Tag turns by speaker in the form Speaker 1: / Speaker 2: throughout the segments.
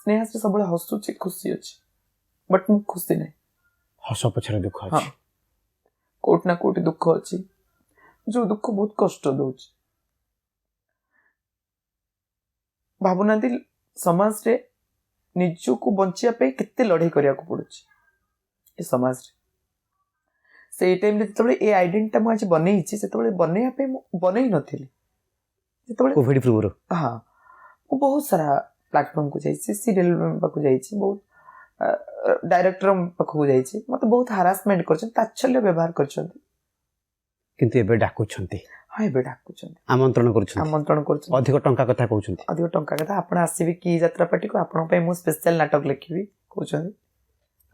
Speaker 1: ସ୍ନେହାଶ୍ରୀ ସବୁବେଳେ ହସୁଛି ଖୁସି ଅଛି ବଟ୍ ମୁଁ ଖୁସି ନାହିଁ।
Speaker 2: ହସ ପଛରେ ଦୁଃଖ ଅଛି।
Speaker 1: କୋଉଠି ନା କୋଉଠି ଦୁଃଖ ଅଛି, ଯୋଉ ଦୁଃଖ ବହୁତ କଷ୍ଟ ଦଉଛି। ଭାବୁନାହାନ୍ତି ସମାଜରେ ନିଜକୁ ବଞ୍ଚିବା ପାଇଁ କେତେ ଲଢେଇ କରିବାକୁ ପଡୁଛି ଏ ସମାଜରେ। ସେଇ ଟାଇମରେ ଯେତେବେଳେ ଏ ଆଇଡେଣ୍ଟିଟା ମୁଁ ଆଜି ବନେଇଛି, ସେତେବେଳେ ବନେଇବା ପାଇଁ ମୁଁ ବନେଇ ନଥିଲି। ଯେତେବେଳେ
Speaker 2: କୋଭିଡ ପୂର୍ବରୁ
Speaker 1: ମୁଁ ବହୁତ ସାରା ପ୍ଲାଟଫର୍ମକୁ ଯାଇଛି, ସିରିଏଲ ପାଖକୁ ଯାଇଛି, ବହୁତ ଡାଇରେକ୍ଟର ପାଖକୁ ଯାଇଛି, ମତେ ବହୁତ ହାରାସମେଣ୍ଟ କରିଛନ୍ତି, ତାଚ୍ଛଲ୍ୟ ବ୍ୟବହାର କରିଛନ୍ତି।
Speaker 2: କିନ୍ତୁ ଏବେ ଡାକୁଛନ୍ତି।
Speaker 1: ହଁ ଏବେ ଡାକୁଛନ୍ତି,
Speaker 2: ଆମନ୍ତ୍ରଣ କରୁଛନ୍ତି। ଅଧିକ ଟଙ୍କା କଥା କହୁଛନ୍ତି।
Speaker 1: ଅଧିକ ଟଙ୍କା କଥା, ଆପଣ ଆସିବେ କି ଯାତ୍ରା ପାର୍ଟିକୁ, ଆପଣଙ୍କ ପାଇଁ ମୁଁ ସ୍ପେଶାଲ ନାଟକ ଲେଖିବି କହୁଛନ୍ତି।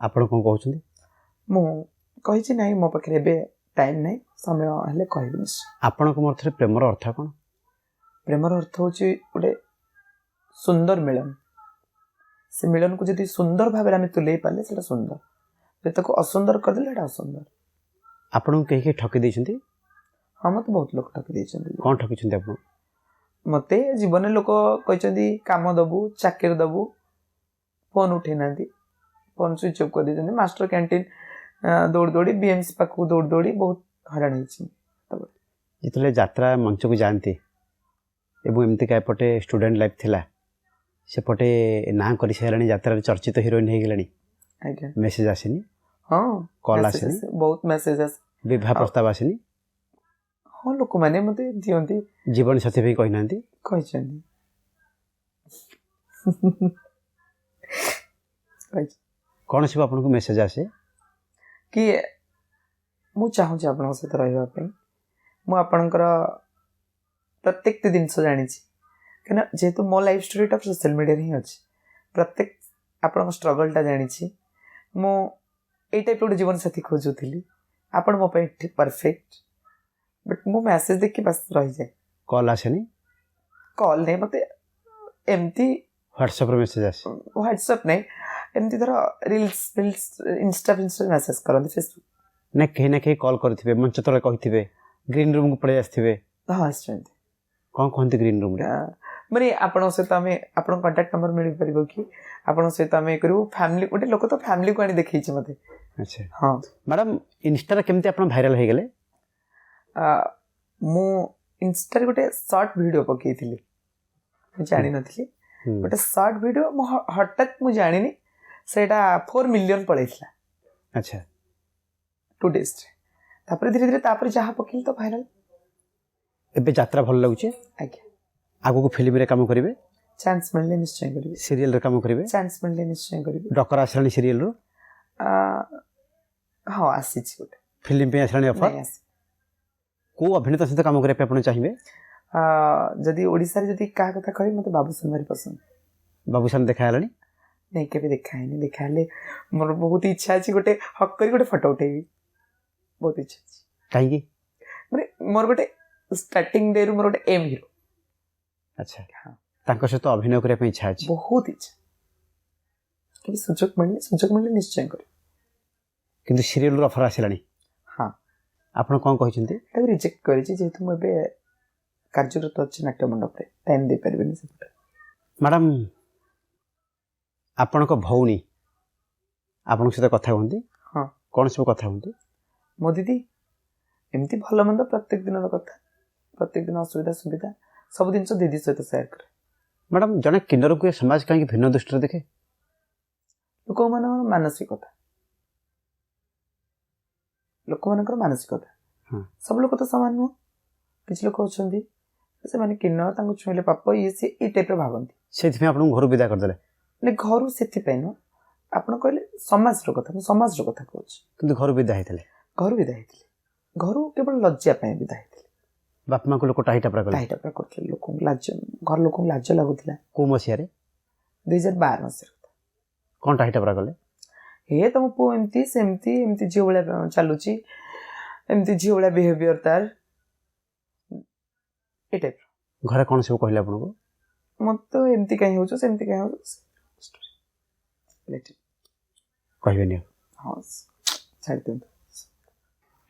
Speaker 2: ଆପଣ କଣ କହୁଛନ୍ତି?
Speaker 1: ମୁଁ କହିଛି ନାହିଁ, ମୋ ପାଖରେ ଏବେ ଟାଇମ ନାହିଁ, ସମୟ ହେଲେ କହିବି ନିଶ୍ଚୟ।
Speaker 2: ଆପଣଙ୍କ ମତରେ ପ୍ରେମର ଅର୍ଥ କଣ?
Speaker 1: ପ୍ରେମର ଅର୍ଥ ହଉଛି ଗୋଟେ ସୁନ୍ଦର ମିଳନ। ସେ ମିଳନକୁ ଯଦି ସୁନ୍ଦର ଭାବରେ ଆମେ ତୁଲେଇ ପାରିଲେ ସେଟା ସୁନ୍ଦର, ଯଦି ତାକୁ ଅସୁନ୍ଦର କରିଦେଲେ ସେଟା ଅସୁନ୍ଦର।
Speaker 2: ଆପଣଙ୍କୁ କେହି କେହି ଠକି ଦେଇଛନ୍ତି?
Speaker 1: ହଁ ମତେ ବହୁତ ଲୋକ ଠକି ଦେଇଛନ୍ତି।
Speaker 2: କଣ ଠକିଛନ୍ତି ଆପଣ?
Speaker 1: ମତେ ଜୀବନରେ ଲୋକ କହିଛନ୍ତି କାମ ଦବୁ, ଚାକିରି ଦବୁ, ଫୋନ ଉଠେଇ ନାହାନ୍ତି, ଫୋନ ସୁଇଚ ଅଫ୍ କରିଦେଇଛନ୍ତି। ମାଷ୍ଟର କ୍ୟାଣ୍ଟିନ ଦୌଡ଼ି ଦୌଡ଼ି, ବିଏମସି ପାଖକୁ ଦୌଡ଼ି ଦୌଡ଼ି ବହୁତ ହଇରାଣ ହେଇଛି।
Speaker 2: ଯେତେବେଳେ ଯାତ୍ରା ମଞ୍ଚକୁ ଯାଆନ୍ତି ଏବଂ ଏମିତିକା ଏପଟେ ଷ୍ଟୁଡେଣ୍ଟ ଲାଇଫ ଥିଲା, ସେପଟେ ନାଁ କରିସାରିଲାଣି, ଯାତ୍ରାରେ ଚର୍ଚ୍ଚିତ ହିରୋଇନ ହେଇଗଲାଣି,
Speaker 1: ଆଜ୍ଞା
Speaker 2: ମେସେଜ ଆସିନି?
Speaker 1: ହଁ
Speaker 2: କଲ୍ ଆସିନି?
Speaker 1: ବହୁତ ମେସେଜ ଆସେ।
Speaker 2: ବିବାହ ପ୍ରସ୍ତାବ ଆସିନି?
Speaker 1: ହଁ ଲୋକମାନେ ମତେ ଦିଅନ୍ତି।
Speaker 2: ଜୀବନ ସାଥୀ ପାଇଁ କହିନାହାନ୍ତି?
Speaker 1: କହିଛନ୍ତି।
Speaker 2: କଣ ସବୁ ଆପଣଙ୍କୁ ମେସେଜ ଆସେ?
Speaker 1: କି ମୁଁ ଚାହୁଁଛି ଆପଣଙ୍କ ସହିତ ରହିବା ପାଇଁ, ମୁଁ ଆପଣଙ୍କର ପ୍ରତ୍ୟେକଟି ଜିନିଷ ଜାଣିଛି, କାହିଁକିନା ଯେହେତୁ ମୋ ଲାଇଫ ଷ୍ଟୋରିଟା ସୋସିଆଲ ମିଡ଼ିଆରେ ହିଁ ଅଛି। ପ୍ରତ୍ୟେକ ଆପଣଙ୍କ ଷ୍ଟ୍ରଗଲଟା ଜାଣିଛି। ମୁଁ ଏଇ ଟାଇପ୍ର ଗୋଟେ ଜୀବନ ସାଥୀ ଖୋଜୁଥିଲି, ଆପଣ ମୋ ପାଇଁ ଠିକ୍ ପରଫେକ୍ଟ। ବଟ୍ ମୁଁ ମେସେଜ ଦେଖି ବାସ୍ ରହିଯାଏ।
Speaker 2: କଲ୍ ଆସେନି?
Speaker 1: କଲ୍ ନାହିଁ, ମତେ ଏମିତି
Speaker 2: ହ୍ୱାଟ୍ସଆପ୍ରେ ମେସେଜ ଆସେ?
Speaker 1: ହ୍ୱାଟ୍ସଆପ୍ ନାହିଁ, ଏମିତି ଧର ରିଲ୍ସ ଇନଷ୍ଟାରେ ମେସେଜ କରନ୍ତି, ଫେସବୁକ୍।
Speaker 2: ନା କେହି ନା କେହି କଲ୍ କରିଥିବେ, ମଞ୍ଚ ତଳେ କହିଥିବେ, ଗ୍ରୀନ୍ ରୁମ୍କୁ ପଳେଇ ଆସିଥିବେ?
Speaker 1: ହଁ ଆସିଛନ୍ତି।
Speaker 2: କ'ଣ କୁହନ୍ତି ଗ୍ରୀନ୍ ରୁମ୍ରେ?
Speaker 1: ମାନେ ଆପଣଙ୍କ ସହିତ ଆମେ, ଆପଣଙ୍କ କଣ୍ଟାକ୍ଟ ନମ୍ବର ମିଳିପାରିବ କି, ଆପଣଙ୍କ ସହିତ ଆମେ ଇଏ କରିବୁ। ଫ୍ୟାମିଲି, ଗୋଟେ ଲୋକ ତ ଫ୍ୟାମିଲିକୁ ଆଣି ଦେଖେଇଛି ମତେ।
Speaker 2: ଆଚ୍ଛା
Speaker 1: ହଁ
Speaker 2: ମ୍ୟାଡ଼ାମ୍, ଇନଷ୍ଟାରେ କେମିତି ଆପଣ ଭାଇରାଲ ହେଇଗଲେ?
Speaker 1: ମୁଁ ଇନଷ୍ଟାରେ ଗୋଟେ ସର୍ଟ ଭିଡ଼ିଓ ପକେଇଥିଲି, ମୁଁ ଜାଣିନଥିଲି। ଗୋଟେ ସର୍ଟ ଭିଡ଼ିଓ ମୁଁ ହଠାତ୍, ମୁଁ ଜାଣିନି, ସେଇଟା 4 ମିଲିୟନ ପଳେଇଥିଲା।
Speaker 2: ଆଚ୍ଛା
Speaker 1: 2 ଡେଜ୍ରେ। ତାପରେ ଧୀରେ ଧୀରେ ତାପରେ ଯାହା ପକେଇଲି ତ ଭାଇରାଲ।
Speaker 2: ଏବେ ଯାତ୍ରା ଭଲ ଲାଗୁଛି?
Speaker 1: ଆଜ୍ଞା।
Speaker 2: ଆଗକୁ ଫିଲ୍ମରେ କାମ କରିବେ?
Speaker 1: ଚାନ୍ସ ମିଳିଲେ ନିଶ୍ଚୟ କରିବି।
Speaker 2: ସିରିଏଲରେ କାମ କରିବେ?
Speaker 1: ଚାନ୍ସ ମିଳିଲେ ନିଶ୍ଚୟ କରିବି।
Speaker 2: ଡକରା ଆସିଲାଣି ସିରିଏଲରୁ?
Speaker 1: ହଁ ଆସିଛି, ଗୋଟେ
Speaker 2: ଫିଲ୍ମ ପାଇଁ ଆସିଲାଣି ଅଫର? କୋଉ ଅଭିନେତା ସହିତ କାମ କରିବା ପାଇଁ ଆପଣ ଚାହିଁବେ?
Speaker 1: ଯଦି ଓଡ଼ିଶାରେ ଯଦି କାହା କଥା କହିବି, ମତେ ବାବୁସାନ ଭାରି ପସନ୍ଦ।
Speaker 2: ବାବୁସାନ ଦେଖା ହେଲାଣି?
Speaker 1: ନାଇଁ କେବେ ଦେଖା ହେଇନି, ଦେଖା ହେଲେ ମୋର ବହୁତ ଇଚ୍ଛା ଅଛି, ଗୋଟେ ହକ୍ କରି ଗୋଟେ ଫଟୋ ଉଠେଇବି, ବହୁତ ଇଚ୍ଛା ଅଛି।
Speaker 2: କାହିଁକି?
Speaker 1: ମାନେ ମୋର ଗୋଟେ ଷ୍ଟାର୍ଟିଂ ଡେରୁ ମୋର ଗୋଟେ ଏମ୍ ହିରୋ।
Speaker 2: ଆଚ୍ଛା, ତାଙ୍କ ସହିତ ଅଭିନୟ କରିବା ପାଇଁ ଇଚ୍ଛା ଅଛି?
Speaker 1: ବହୁତ ଇଚ୍ଛା। କେବେ ସୁଯୋଗ ମିଳିଲେ ନିଶ୍ଚୟ କରିବି।
Speaker 2: କିନ୍ତୁ ସିରିଏଲରୁ ଅଫର ଆସିଲାଣି?
Speaker 1: ହଁ।
Speaker 2: ଆପଣ କ'ଣ କହିଛନ୍ତି?
Speaker 1: ତାକୁ ରିଜେକ୍ଟ କରିଛି, ଯେହେତୁ ମୁଁ ଏବେ କାର୍ଯ୍ୟରତ ଅଛି ନାଟ୍ୟ ମଣ୍ଡପରେ, ଟାଇମ୍ ଦେଇପାରିବିନି ସେପଟେ।
Speaker 2: ମ୍ୟାଡ଼ାମ୍, ଆପଣଙ୍କ ଭଉଣୀ ଆପଣଙ୍କ ସହିତ କଥା ହୁଅନ୍ତି?
Speaker 1: ହଁ।
Speaker 2: କ'ଣ ସବୁ କଥା ହୁଅନ୍ତି?
Speaker 1: ମୋ ଦିଦି ଏମିତି ଭଲ ମନ୍ଦ ପ୍ରତ୍ୟେକ ଦିନର କଥା, ପ୍ରତ୍ୟେକ ଦିନ ଅସୁବିଧା ସୁବିଧା ସବୁ ଜିନିଷ ଦିଦି ସହିତ ସେୟାର କରେ।
Speaker 2: ମ୍ୟାଡ଼ାମ୍, ଜଣେ କିନ୍ନରକୁ ସମାଜ କାହିଁକି ଭିନ୍ନ ଦୃଷ୍ଟିରେ ଦେଖେ?
Speaker 1: ଲୋକମାନଙ୍କର ମାନସିକତା। ସବୁ ଲୋକ ତ ସମାନ ନୁହଁ। କିଛି ଲୋକ ଅଛନ୍ତି ସେମାନେ କିନ୍ନର, ତାଙ୍କୁ ଛୁଇଁଲେ ପାପ, ଇଏ ସିଏ ଏଇ ଟାଇପ୍ର ଭାବନ୍ତି।
Speaker 2: ସେଥିପାଇଁ ଆପଣଙ୍କୁ ଘରୁ ବିଦା କରିଦେଲେ?
Speaker 1: ଘରୁ ସେଥିପାଇଁ ନୁହଁ, ଆପଣ କହିଲେ ସମାଜର କଥା, ମୁଁ ସମାଜର କଥା କହୁଛି।
Speaker 2: କିନ୍ତୁ ଘରୁ ବିଦା ହେଇଥିଲେ? ଘରୁ
Speaker 1: ବିଦା ହେଇଥିଲି, ଘରୁ କେବଳ ଲଜ୍ଜା ପାଇଁ ବିଦା ହେଇଥିଲି।
Speaker 2: ବାପା ମାଙ୍କୁ ଲୋକ ଟାହିଟାପରା
Speaker 1: କରୁଥିଲେ, ଲୋକଙ୍କୁ ଲାଜ, ଘର ଲୋକଙ୍କୁ ଲାଜ ଲାଗୁଥିଲା।
Speaker 2: କୋଉ ମସିହାରେ?
Speaker 1: 2012 ମସିହାରେ।
Speaker 2: କ'ଣ ଟାହିଟାପରା କଲେ?
Speaker 1: ତମ ପୁଅ ଏମିତି ସେମିତି, ଏମିତି ଝିଅ ଭଳିଆ ଚାଲୁଛି, ଏମିତି ଝିଅ ଭଳିଆ ବିହେଭିୟର ତାର, ଏ ଟାଇପ୍ର।
Speaker 2: ଘରେ କ'ଣ ସବୁ କହିଲେ ଆପଣଙ୍କୁ?
Speaker 1: ମତେ ଏମିତି କାହିଁ ହଉଛ, ସେମିତି କାହିଁ ହଉଛ,
Speaker 2: କହିବେନି?
Speaker 1: ହଁ ଛାଡ଼ି ଦିଅନ୍ତୁ।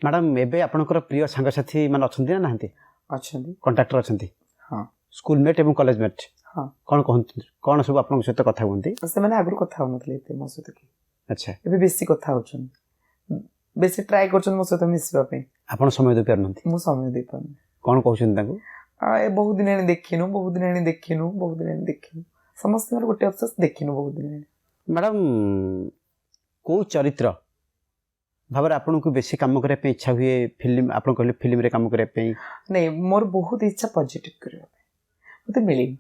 Speaker 2: ମ୍ୟାଡ଼ାମ୍, ଏବେ ଆପଣଙ୍କର ପ୍ରିୟ ସାଙ୍ଗସାଥି ମାନେ ଅଛନ୍ତି ନା ନାହାନ୍ତି?
Speaker 1: ଅଛନ୍ତି।
Speaker 2: କଣ୍ଟାକ୍ଟର ଅଛନ୍ତି?
Speaker 1: ହଁ।
Speaker 2: ସ୍କୁଲମେଟ୍ ଏବଂ କଲେଜମେଟ୍?
Speaker 1: ହଁ।
Speaker 2: କ'ଣ କହନ୍ତି କ'ଣ ସବୁ ଆପଣଙ୍କ ସହିତ କଥା ହୁଅନ୍ତି?
Speaker 1: ସେମାନେ ଆଗରୁ କଥା ହଉନଥିଲେ ଏତେ ମୋ ସହିତ କି
Speaker 2: ଆଚ୍ଛା,
Speaker 1: ଏବେ ବେଶୀ କଥା ହଉଛନ୍ତି, ବେଶୀ ଟ୍ରାଏ କରୁଛନ୍ତି ମୋ ସହିତ ମିଶିବା ପାଇଁ।
Speaker 2: ଆପଣ ସମୟ ଦେଇପାରୁନାହାନ୍ତି?
Speaker 1: ମୁଁ ସମୟ ଦେଇପାରୁନି।
Speaker 2: କ'ଣ କହୁଛନ୍ତି ତାଙ୍କୁ?
Speaker 1: ଏ ବହୁତ ଦିନ ଆଣି ଦେଖିନୁ, ବହୁତ ଦିନ ଆଣି ଦେଖିନୁ, ବହୁତ ଦିନ ଆଣି ଦେଖିନୁ, ସମସ୍ତଙ୍କର ଗୋଟେ ଅଫସୋସ, ଦେଖିନୁ ବହୁତ ଦିନ ଆଣି।
Speaker 2: ମ୍ୟାଡ଼ାମ୍, କେଉଁ ଚରିତ୍ର ଭାବରେ ଆପଣଙ୍କୁ ବେଶୀ କାମ କରିବା ପାଇଁ ଇଚ୍ଛା ହୁଏ? ଫିଲ୍ମ, ଆପଣ କହିଲେ ଫିଲ୍ମରେ କାମ କରିବା ପାଇଁ।
Speaker 1: ନାଇଁ, ମୋର ବହୁତ ଇଚ୍ଛା ପଜିଟିଭ କରିବା ପାଇଁ, ମୋତେ ମିଳିନି,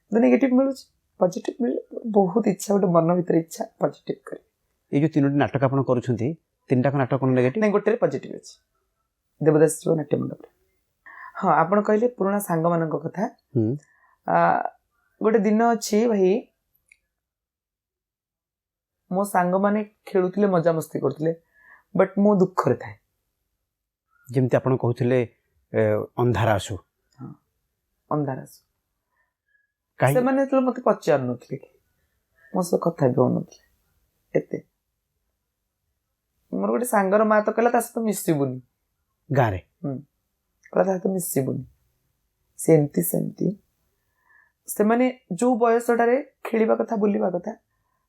Speaker 1: ମୋତେ ନେଗେଟିଭ ମିଳୁଛି, ପଜିଟିଭ ମିଳିଲେ ବହୁତ ଇଚ୍ଛା, ଗୋଟେ ମନ ଭିତରେ ଇଚ୍ଛା ପଜିଟିଭ କରିବା।
Speaker 2: ଏଇ ଯେଉଁ 3ଟି ନାଟକ ଆପଣ କରୁଛନ୍ତି, 3ଟାକ ନାଟକ କ'ଣ ନେଗେଟିଭ୍?
Speaker 1: ନାଇଁ, ଗୋଟେରେ ପଜିଟିଭ ଅଛି, ଦେବଦାସ ଯିବ ନାଟ୍ୟ ମଣ୍ଡପରେ। ହଁ, ଆପଣ କହିଲେ ପୁରୁଣା ସାଙ୍ଗମାନଙ୍କ କଥା। ଗୋଟେ ଦିନ ଅଛି ଭାଇ, ମୋ ସାଙ୍ଗମାନେ ଖେଳୁଥିଲେ, ମଜାମସ୍ତି କରୁଥିଲେ, ବଟ୍ ମୁଁ ଦୁଃଖରେ ଥାଏ।
Speaker 2: ଯେମିତି ଆପଣ କହୁଥିଲେ ଅନ୍ଧାର ଆସୁ।
Speaker 1: ହଁ, ଅନ୍ଧାର ଆସୁ।
Speaker 2: କାହିଁକି?
Speaker 1: ସେମାନେ ଯେତେବେଳେ ମୋତେ ପଚାରୁନଥିଲେ, କି ମୋ ସହିତ କଥା ବି ହଉନଥିଲେ ଏତେ। ମୋର ଗୋଟେ ସାଙ୍ଗର ମା ତ କହିଲା ତା ସହିତ ମିଶିବୁନି
Speaker 2: ଗାଁରେ।
Speaker 1: କହିଲା ତା ସହିତ ମିଶିବୁନି, ସେମିତି ସେମିତି। ସେମାନେ ଯୋଉ ବୟସଟାରେ ଖେଳିବା କଥା, ବୁଲିବା କଥା,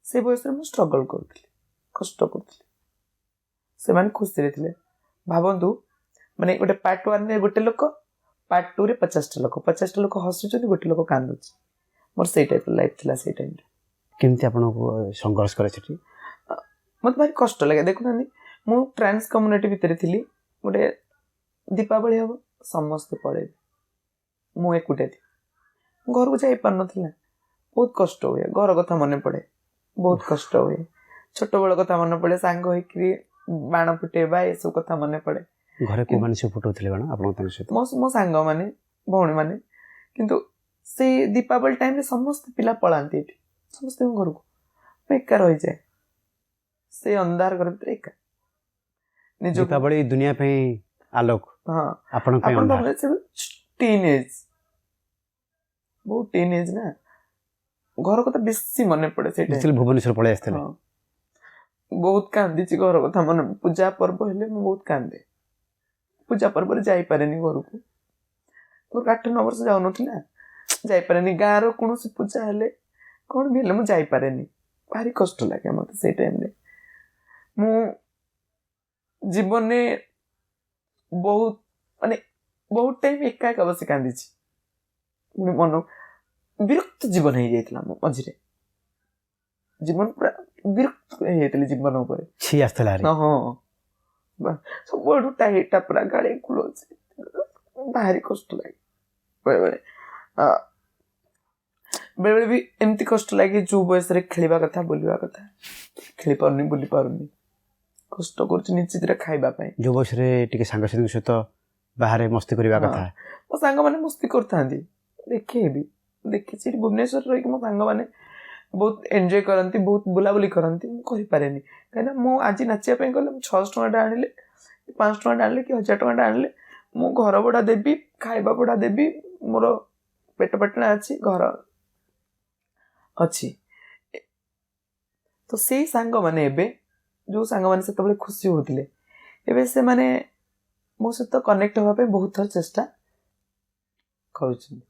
Speaker 1: ସେ ବୟସରେ ମୁଁ ଷ୍ଟ୍ରଗଲ୍ କରୁଥିଲି, କଷ୍ଟ କରୁଥିଲି। ସେମାନେ ଖୁସିରେ ଥିଲେ। ଭାବନ୍ତୁ, ମାନେ ଗୋଟେ ପାର୍ଟ 1ରେ ଗୋଟେ ଲୋକ, ପାର୍ଟ 2ରେ 50ଟା ଲୋକ, 50ଟା ଲୋକ ହସୁଛନ୍ତି, ଗୋଟେ ଲୋକ କାନ୍ଦୁଛି। ମୋର ସେଇ ଟାଇପ୍ର ଲାଇଫ୍ ଥିଲା ସେଇ ଟାଇମ୍ରେ।
Speaker 2: କେମିତି ଆପଣଙ୍କୁ ସଂଘର୍ଷ କରେ ସେଠି?
Speaker 1: ମୋତେ ଭାରି କଷ୍ଟ ଲାଗେ। ଦେଖୁନାହାନ୍ତି, ମୁଁ ଟ୍ରାନ୍ସ କମ୍ୟୁନିଟି ଭିତରେ ଥିଲି। ଗୋଟେ ଦୀପାବଳି ହବ, ସମସ୍ତେ ପଳେଇବେ, ମୁଁ ଏକୁଟିଆ ଥିଲି, ଘରକୁ ଯାଇପାରୁନଥିଲା। ବହୁତ କଷ୍ଟ ହୁଏ, ଘର କଥା ମନେ ପଡ଼େ, ବହୁତ କଷ୍ଟ ହୁଏ। ଛୋଟବେଳ କଥା ମନେ ପଡ଼େ, ସାଙ୍ଗ ହେଇକିରି ବାଣ ଫୁଟେଇବା, ଏସବୁ କଥା ମନେ ପଡ଼େ।
Speaker 2: ଘରେ କୋଉମାନେ ସବୁ ଫୁଟଉଥିଲେ ବାଣ ଆପଣଙ୍କ ତାଙ୍କ ସହିତ? ମୋ
Speaker 1: ସାଙ୍ଗମାନେ, ଭଉଣୀମାନେ। କିନ୍ତୁ ସେଇ ଦୀପାବଳି ଟାଇମ୍ରେ ସମସ୍ତେ ପିଲା ପଳାନ୍ତି ଏଠି, ସମସ୍ତଙ୍କ ଘରକୁ, ମୁଁ ଏକା ରହିଯାଏ ସେ ଅନ୍ଧାର ଘର ଭିତରେ ଏକା।
Speaker 2: ଦୀପାବଳି ଦୁନିଆ ପାଇଁ ଆଲୋକ,
Speaker 1: ହଁ,
Speaker 2: ଆପଣଙ୍କ ପାଇଁ ଅନ୍ଧାର।
Speaker 1: ଟିନେଜ୍, ବହୁତ ଟିନେଜ୍ ନା, ଘର କଥା ବେଶୀ ମନେ ପଡ଼େ ସେଇଟା।
Speaker 2: ଭୁବନେଶ୍ୱର ପଳେଇ ଆସିଥିଲେ?
Speaker 1: ବହୁତ କାନ୍ଦିଛି ଘର କଥା ମନେ। ପୂଜା ପର୍ବ ହେଲେ ମୁଁ ବହୁତ କାନ୍ଦେ। ପୂଜା ପର୍ବରେ ଯାଇପାରେନି ଘରକୁ, ମୋର 8-9 ବର୍ଷ ଯାଉନଥିଲା, ଯାଇପାରେନି। ଗାଁର କୌଣସି ପୂଜା ହେଲେ, କ'ଣ ବି ହେଲେ ମୁଁ ଯାଇପାରେନି, ଭାରି କଷ୍ଟ ଲାଗେ ମୋତେ ସେଇ ଟାଇମ୍ରେ। ମୁଁ ଜୀବନରେ ବହୁତ, ମାନେ ବହୁତ ଟାଇମ୍ ଏକା ଏକା ବସି କାନ୍ଦିଛି। ମନ ବିରକ୍ତ ଜୀବନ ହେଇଯାଇଥିଲା ମୋ ମଝିରେ, ଜୀବନ ପୁରା ବିରକ୍ତ ହେଇଯାଇଥିଲି ଜୀବନ ଉପରେ।
Speaker 2: ଛି ଆସିଥିଲା?
Speaker 1: ହଁ, ସବୁଆଡୁ ଟାଇଟା ପୁରା ଗାଳି ଗୁଳଉଛି, ଭାରି କଷ୍ଟ ଲାଗେ ବେଳେବେଳେ। ବେଳେବେଳେ ବି ଏମିତି କଷ୍ଟ ଲାଗେ, ଯୋଉ ବୟସରେ ଖେଳିବା କଥା, ବୁଲିବା କଥା, ଖେଳି ପାରୁନି, ବୁଲି ପାରୁନି, କଷ୍ଟ କରୁଛି ନିଶ୍ଚିତରେ ଖାଇବା ପାଇଁ।
Speaker 2: ଯୋଉ ବୟସରେ ଟିକେ ସାଙ୍ଗସାଥୀଙ୍କ ସହିତ ବାହାରେ ମସ୍ତି କରିବା କଥା।
Speaker 1: ମୋ ସାଙ୍ଗମାନେ ମସ୍ତି କରିଥାନ୍ତି, ଦେଖିଛି ଭୁବନେଶ୍ୱରରେ ରହିକି ମୋ ସାଙ୍ଗମାନେ ବହୁତ ଏନ୍ଜୟ କରନ୍ତି, ବହୁତ ବୁଲାବୁଲି କରନ୍ତି। ମୁଁ କରିପାରେନି, କାହିଁକିନା ମୁଁ ଆଜି ନାଚିବା ପାଇଁ ଗଲେ, ମୁଁ 600 ଟଙ୍କାଟା ଆଣିଲେ, 500 ଟଙ୍କାଟା ଆଣିଲେ, କି 1000 ଟଙ୍କାଟା ଆଣିଲେ, ମୁଁ ଘର ଭଡ଼ା ଦେବି, ଖାଇବା ଭଡ଼ା ଦେବି, ମୋର ପେଟ ପାଟଣା ଅଛି, ଘର ଅଛି। ତ ସେଇ ସାଙ୍ଗମାନେ ଏବେ, ଯୋଉ ସାଙ୍ଗମାନେ ସେତେବେଳେ ଖୁସି ହଉଥିଲେ, ଏବେ ସେମାନେ ମୋ ସହିତ କନେକ୍ଟ ହେବା ପାଇଁ ବହୁତ ଥର ଚେଷ୍ଟା କରୁଛନ୍ତି।